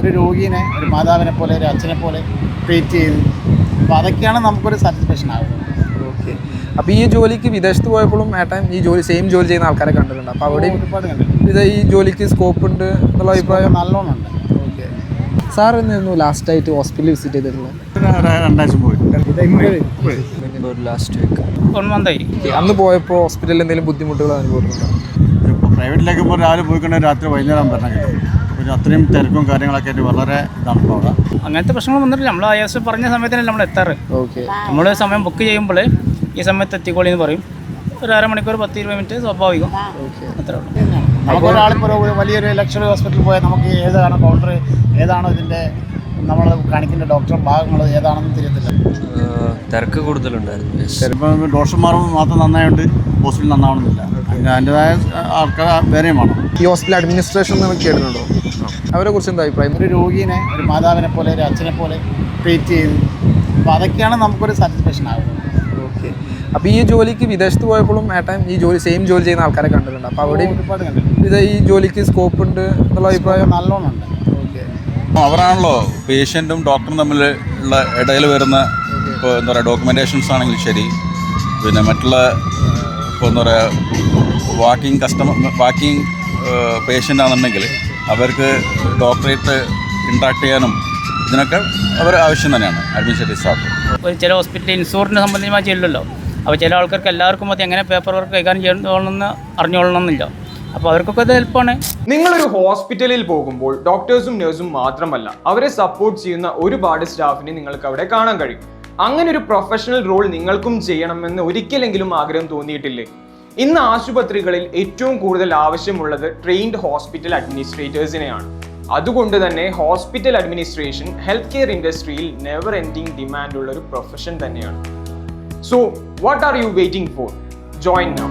ഒരു രോഗീനെ ഒരു മാതാവിനെ പോലെ ഒരു അച്ഛനെ പോലെ ട്രീറ്റ് ചെയ്ത്, അപ്പോൾ അതൊക്കെയാണ് നമുക്കൊരു സാറ്റിസ്ഫാക്ഷൻ ആകുന്നത്. ഓക്കെ. അപ്പോൾ ഈ ജോലിക്ക് വിദേശത്ത് പോയപ്പോഴും ഏട്ടൻ ഈ സെയിം ജോലി ചെയ്യുന്ന ആൾക്കാരെ കണ്ടിട്ടുണ്ട്. അപ്പോൾ അവിടെ ഒരുപാട് കണ്ടിട്ടുണ്ട്. ഈ ജോലിക്ക് സ്കോപ്പ് ഉണ്ട് എന്നുള്ള അഭിപ്രായം നല്ലോണം ഉണ്ട്. ഓക്കെ. സാർ എന്നായിരുന്നു ലാസ്റ്റായിട്ട് ഹോസ്പിറ്റലിൽ വിസിറ്റ് ചെയ്തിട്ടുള്ളത്? 2 ആഴ്ച പോയി. ലാസ്റ്റ് വീക്ക് 1 മന്തായി. അന്ന് പോയപ്പോൾ ഹോസ്പിറ്റലിൽ എന്തെങ്കിലും ബുദ്ധിമുട്ടുകൾ അനുഭവപ്പെടുന്നുണ്ടോ? ഇപ്പോൾ പ്രൈവറ്റിലേക്ക് ഇപ്പോൾ രാവിലെ പോയിക്കൊണ്ട് രാത്രി വൈകുന്നേരം വരണം കിട്ടും. പിന്നെ അത്രയും തിരക്കും കാര്യങ്ങളൊക്കെ ആയിട്ട് വളരെ ഇതാണ് അവിടെ. അങ്ങനത്തെ പ്രശ്നങ്ങൾ വന്നിട്ടില്ല. നമ്മൾ IS പറഞ്ഞ സമയത്തല്ലേ നമ്മൾ എത്താറ്. ഓക്കെ. നമ്മൾ സമയം ബുക്ക് ചെയ്യുമ്പോൾ ഈ സമയത്ത് എത്തിക്കോളി എന്ന് പറയും. ഒരു അരമണിക്കൂർ 10-20 മിനിറ്റ് സ്വാഭാവികം. ഓക്കെ. അത്രേ ഉള്ളൂ. നമുക്ക് ഒരാളിപ്പോൾ ഒരു വലിയൊരു ലക്ഷറി ഹോസ്പിറ്റലിൽ പോയാൽ നമുക്ക് ഏതാണോ കൗണ്ടർ, ഏതാണോ ഇതിൻ്റെ നമ്മൾ കാണിക്കേണ്ട ഡോക്ടർ ഭാഗങ്ങൾ ഏതാണെന്ന് തിരിയത്തില്ല. തിരക്ക് കൂടുതലുണ്ടായിരുന്നു. ചിലപ്പോൾ ഡോക്ടർമാർ മാത്രം നന്നായുണ്ട്, ഹോസ്പിറ്റൽ നന്നാവണമെന്നില്ല. അതിൻ്റെതായ ആൾക്കാർ വേറെയും വേണം. ഈ ഹോസ്പിറ്റൽ അഡ്മിനിസ്ട്രേഷൻ നമുക്ക് കേട്ടിട്ടുണ്ടോ? അവരെ കുറിച്ച് എന്താ അഭിപ്രായം? ഒരു രോഗീനെ ഒരു മാതാവിനെ പോലെ ഒരു അച്ഛനെ പോലെ ട്രീറ്റ് ചെയ്ത്, അപ്പോൾ അതൊക്കെയാണ് നമുക്കൊരു സാറ്റിസ്ഫാക്ഷൻ ആകുന്നത്. ഓക്കെ. അപ്പോൾ ഈ ജോലിക്ക് വിദേശത്ത് പോയപ്പോഴും ഏട്ടൻ ഈ സെയിം ജോലി ചെയ്യുന്ന ആൾക്കാരെ കണ്ടിട്ടുണ്ട്. അപ്പോൾ അവിടെ ഒരുപാട് കണ്ടിട്ടുണ്ട്. ഈ ജോലിക്ക് സ്കോപ്പ് ഉണ്ട് എന്നുള്ള അഭിപ്രായം നല്ലോണം ഉണ്ട്. ഓക്കെ. അവരാണല്ലോ പേഷ്യൻറ്റും ഡോക്ടറും തമ്മിൽ ഉള്ള ഇടയിൽ വരുന്ന, ഇപ്പോൾ എന്താ പറയുക, ഡോക്യുമെൻറ്റേഷൻസ് ആണെങ്കിലും ശരി, പിന്നെ മറ്റുള്ള ഇപ്പോൾ എന്താ പറയുക വാക്കിംഗ് പേഷ്യൻ്റ് ആണെന്നുണ്ടെങ്കിൽ അവർക്ക് ഡോക്ടറേറ്റ് ഇൻട്രാക്ട് ചെയ്യാനും ഇതിനൊക്കെ അവർ ആവശ്യം തന്നെയാണ് അഡ്മിനിസ്ട്രേറ്റീവ് സ്റ്റാഫ്. ഒരു ചില ഹോസ്പിറ്റലിൽ ഇൻഷുറിന് സംബന്ധിച്ച് ചെയ്യില്ലല്ലോ. അപ്പോൾ ചില ആൾക്കാർക്ക് എല്ലാവർക്കും അത് എങ്ങനെ പേപ്പർ വർക്ക് കൈകാര്യം ചെയ്യണമെന്ന് അറിഞ്ഞോളണമെന്നില്ല. അപ്പോൾ അവർക്കൊക്കെ അത് ഹെൽപ്പാണ്. നിങ്ങളൊരു ഹോസ്പിറ്റലിൽ പോകുമ്പോൾ ഡോക്ടേഴ്സും നഴ്സും മാത്രമല്ല, അവരെ സപ്പോർട്ട് ചെയ്യുന്ന ഒരുപാട് സ്റ്റാഫിനെ നിങ്ങൾക്ക് അവിടെ കാണാൻ കഴിയും. അങ്ങനെ ഒരു പ്രൊഫഷണൽ റോൾ നിങ്ങൾക്കും ചെയ്യണമെന്ന് ഒരിക്കലെങ്കിലും ആഗ്രഹം തോന്നിയിട്ടില്ലേ? ഇന്ന് ആശുപത്രികളിൽ ഏറ്റവും കൂടുതൽ ആവശ്യമുള്ളത് ട്രെയിൻഡ് ഹോസ്പിറ്റൽ അഡ്മിനിസ്ട്രേറ്റേഴ്സിനെയാണ്. അതുകൊണ്ട് തന്നെ ഹോസ്പിറ്റൽ അഡ്മിനിസ്ട്രേഷൻ ഹെൽത്ത് കെയർ ഇൻഡസ്ട്രിയിൽ നെവർ എൻഡിങ് ഡിമാൻഡ് ഉള്ള ഒരു പ്രൊഫഷൻ തന്നെയാണ്. So what are you waiting for? Join now.